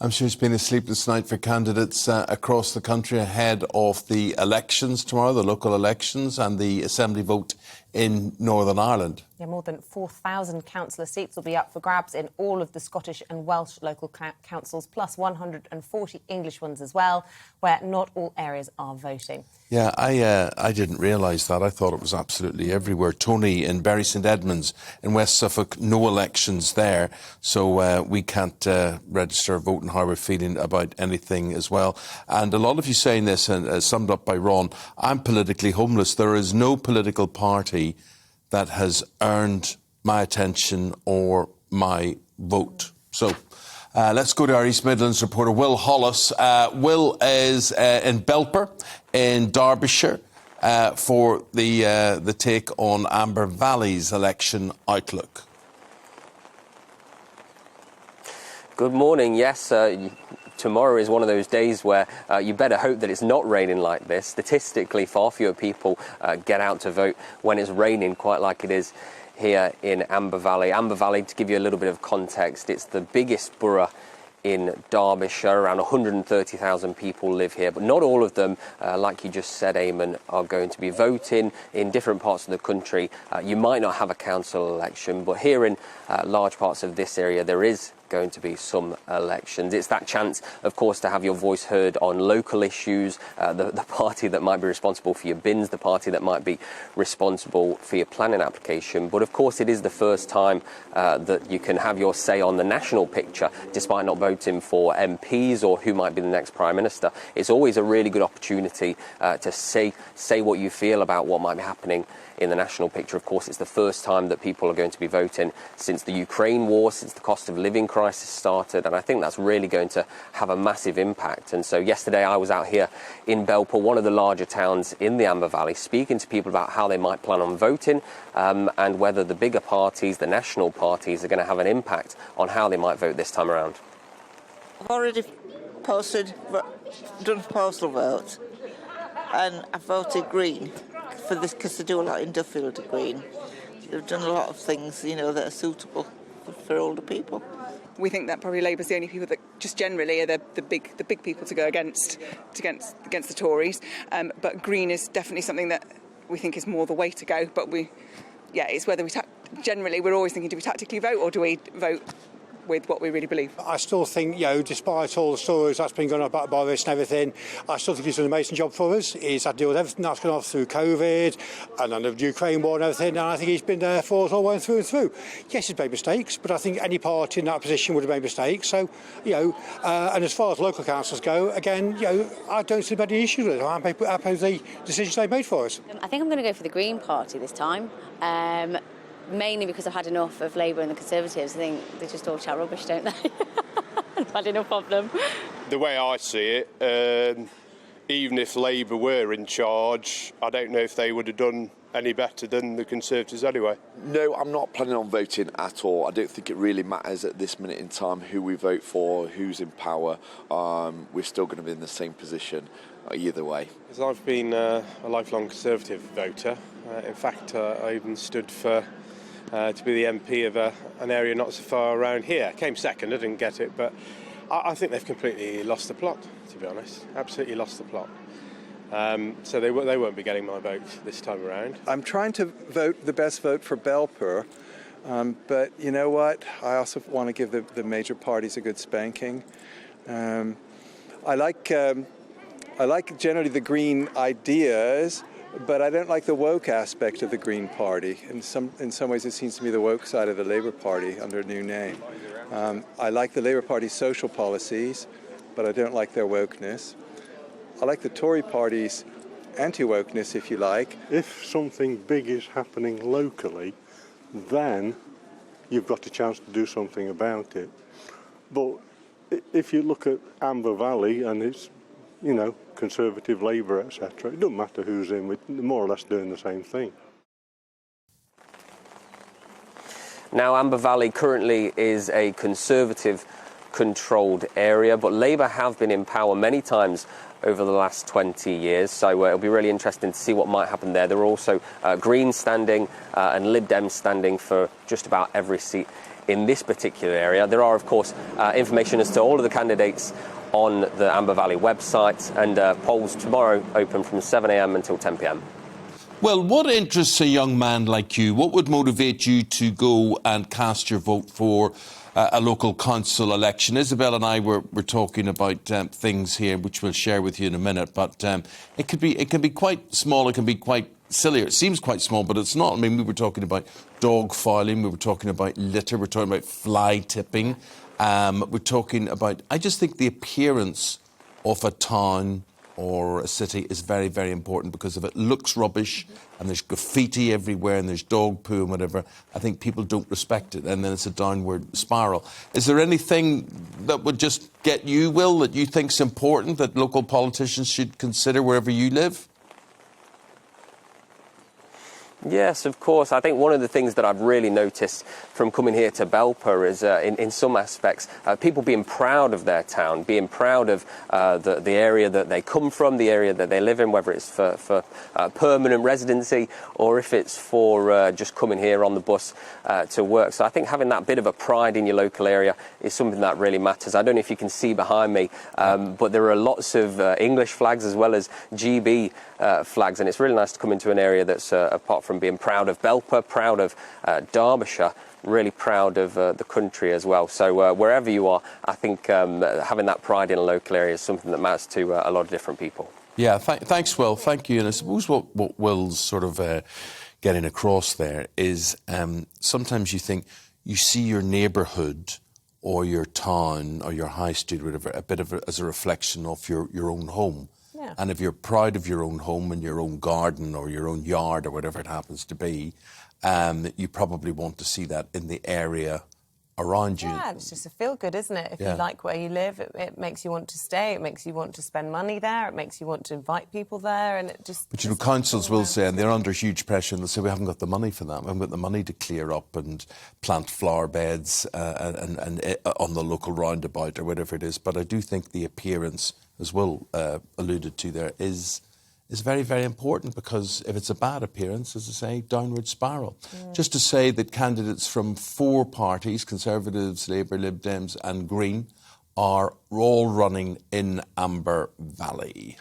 I'm sure it's been a sleepless night for candidates across the country ahead of the elections tomorrow, the local elections and the Assembly vote in Northern Ireland. Yeah, more than 4,000 councillor seats will be up for grabs in all of the Scottish and Welsh local councils, plus 140 English ones as well, where not all areas are voting. Yeah, I didn't realise that. I thought it was absolutely everywhere. Tony in Bury St Edmunds in West Suffolk, no elections there, so we can't register a vote and how we're feeling about anything as well. And a lot of you saying this, and summed up by Ron, I'm politically homeless. There is no political party that has earned my attention or my vote. So let's go to our East Midlands reporter, Will Hollis. Will is in Belper in Derbyshire for the take on Amber Valley's election outlook. Good morning. Yes, tomorrow is one of those days where you better hope that it's not raining like this. Statistically, far fewer people get out to vote when it's raining, quite like it is here in Amber Valley. Amber Valley, to give you a little bit of context, it's the biggest borough in Derbyshire. Around 130,000 people live here, but not all of them, like you just said, Eamon, are going to be voting. In different parts of the country, you might not have a council election, but here in large parts of this area, there is going to be some elections. It's that chance, of course, to have your voice heard on local issues, the party that might be responsible for your bins, the party that might be responsible for your planning application. But of course, it is the first time that you can have your say on the national picture, despite not voting for MPs or who might be the next Prime Minister. It's always a really good opportunity to say what you feel about what might be happening in the national picture. Of course, it's the first time that people are going to be voting since the Ukraine war, since the cost of living crisis started, and I think that's really going to have a massive impact. And so yesterday I was out here in Belper, one of the larger towns in the Amber Valley, speaking to people about how they might plan on voting and whether the bigger parties, the national parties, are going to have an impact on how they might vote this time around. I've already done postal vote, and I voted Green for this because they do a lot in Duffield to Green. They've done a lot of things, you know, that are suitable for older people. We think that probably Labour's the only people that just generally are the big people to go against the Tories. But Green is definitely something that we think is more the way to go. But it's whether generally we're always thinking, do we tactically vote or do we vote with what we really believe? I still think, despite all the stories that's been going on about Boris and everything, I still think he's done an amazing job for us. He's had to deal with everything that's gone off through COVID and then the Ukraine war and everything, and I think he's been there for us all the way through and through. Yes, he's made mistakes, but I think any party in that position would have made mistakes. So, and as far as local councils go, again, I don't see any issues with it. I'm happy with the decisions they've made for us. I think I'm going to go for the Green Party this time. Mainly because I've had enough of Labour and the Conservatives. I think they just all chat rubbish, don't they? I've had enough of them. The way I see it, even if Labour were in charge, I don't know if they would have done any better than the Conservatives anyway. No, I'm not planning on voting at all. I don't think it really matters at this minute in time who we vote for, who's in power. We're still going to be in the same position either way. As I've been a lifelong Conservative voter, in fact, I even stood for to be the MP of an area not so far around here. Came second, I didn't get it, but I think they've completely lost the plot, to be honest. Absolutely lost the plot. So they won't be getting my vote this time around. I'm trying to vote the best vote for Belper, but you know what? I also want to give the major parties a good spanking. I like generally the Green ideas, but I don't like the woke aspect of the Green Party. In some ways, it seems to be the woke side of the Labour Party under a new name. I like the Labour Party's social policies, but I don't like their wokeness. I like the Tory Party's anti-wokeness, if you like. If something big is happening locally, then you've got a chance to do something about it. But if you look at Amber Valley and it's, Conservative, Labour, etc., it doesn't matter who's in, we're more or less doing the same thing. Now, Amber Valley currently is a Conservative-controlled area, but Labour have been in power many times over the last 20 years, so it'll be really interesting to see what might happen there. There are also Greens standing and Lib Dems standing for just about every seat in this particular area. There are, of course, information as to all of the candidates on the Amber Valley website, and polls tomorrow open from 7 a.m. until 10 p.m. Well, what interests a young man like you? What would motivate you to go and cast your vote for a local council election? Isabel and I were talking about things here, which we'll share with you in a minute. But it can be quite small. It can be quite silly. It seems quite small, but it's not. I mean, we were talking about dog filing. We were talking about litter. We're talking about fly tipping. We're talking about. I just think the appearance of a town or a city is very, very important, because if it looks rubbish and there's graffiti everywhere and there's dog poo and whatever, I think people don't respect it, and then it's a downward spiral. Is there anything that would just get you, Will, that you think's important that local politicians should consider wherever you live? Yes, of course. I think one of the things that I've really noticed from coming here to Belper is, in some aspects, people being proud of their town, being proud of the area that they come from, the area that they live in, whether it's for permanent residency or if it's for just coming here on the bus to work. So I think having that bit of a pride in your local area is something that really matters. I don't know if you can see behind me, but there are lots of English flags as well as GB flags, and it's really nice to come into an area that's, apart from being proud of Belper, proud of Derbyshire, really proud of the country as well. So wherever you are, I think having that pride in a local area is something that matters to a lot of different people. Yeah, thanks, Will. Thank you. And I suppose what Will's sort of getting across there is sometimes you think you see your neighbourhood or your town or your high street or whatever a bit of as a reflection of your own home. Yeah. And if you're proud of your own home and your own garden or your own yard or whatever it happens to be, you probably want to see that in the area around you. Yeah, it's just a feel-good, isn't it? If you like where you live, it makes you want to stay, it makes you want to spend money there, it makes you want to invite people there, and it just... But, you know, councils will say, and they're under huge pressure, and they'll say, we haven't got the money for that. We haven't got the money to clear up and plant flower beds and on the local roundabout or whatever it is. But I do think the appearance, as Will alluded to there, is very, very important, because if it's a bad appearance, as I say, downward spiral. Yeah. Just to say that candidates from 4 parties, Conservatives, Labour, Lib Dems and Green, are all running in Amber Valley.